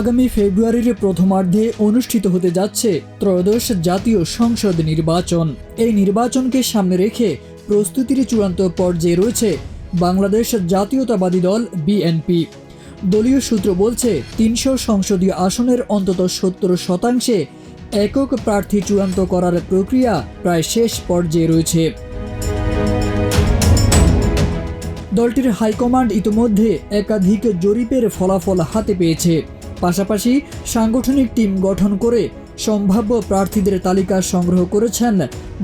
আগামী ফেব্রুয়ারির প্রথমার্ধে অনুষ্ঠিত হতে যাচ্ছে ত্রয়োদশ জাতীয় সংসদ নির্বাচন। এই নির্বাচনকে সামনে রেখে প্রস্তুতির চূড়ান্ত পর্যায়ে রয়েছে বাংলাদেশ জাতীয়তাবাদী দল বিএনপি। দলীয় সূত্র বলছে ৩০০ সংসদীয় আসনের অন্তত ৭০% একক প্রার্থী চূড়ান্ত করার প্রক্রিয়া প্রায় শেষ পর্যায়ে রয়েছে। দলটির হাইকমান্ড ইতিমধ্যে একাধিক জরিপের ফলাফল হাতে পেয়েছে। পাশাপাশি সাংগঠনিক টিম গঠন করে সম্ভাব্য প্রার্থীদের তালিকা সংগ্রহ করেছেন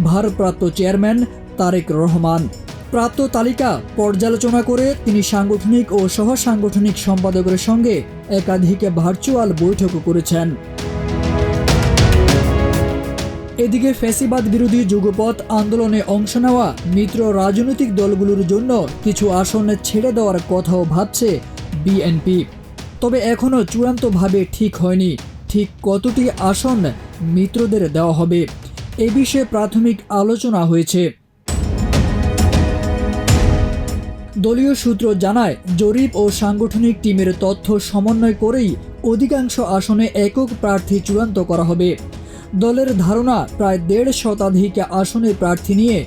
ভারপ্রাপ্ত চেয়ারম্যান তারেক রহমান। প্রাপ্ত তালিকা পর্যালোচনা করে তিনি সাংগঠনিক ও সহ সাংগঠনিক সম্পাদকের সঙ্গে একাধিক ভার্চুয়াল বৈঠকও করেছেন। এদিকে ফ্যাসিবাদ বিরোধী যুগপৎ আন্দোলনে অংশ নেওয়া মিত্র রাজনৈতিক দলগুলোর জন্য কিছু আসন ছেড়ে দেওয়ার কথাও ভাবছে বিএনপি। তবে এখনও চূড়ান্তভাবে ঠিক হয়নি ঠিক কতটি আসন মিত্রদের দেওয়া হবে। এ বিষয়ে প্রাথমিক আলোচনা হয়েছে। দলীয় সূত্র জানায়, জরিপ ও সাংগঠনিক টিমের তথ্য সমন্বয় করেই অধিকাংশ আসনে একক প্রার্থী চূড়ান্ত করা হবে। দলের ধারণা প্রায় ১.৫ শতাধিক আসনের প্রার্থী নিয়ে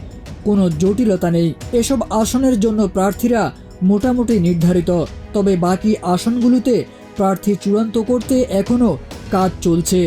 কোনো জটিলতা নেই। এসব আসনের জন্য প্রার্থীরা মোটামুটি নির্ধারিত, তবে বাকি আসনগুলোতে প্রার্থী চূড়ান্ত করতে এখনও কাজ চলছে।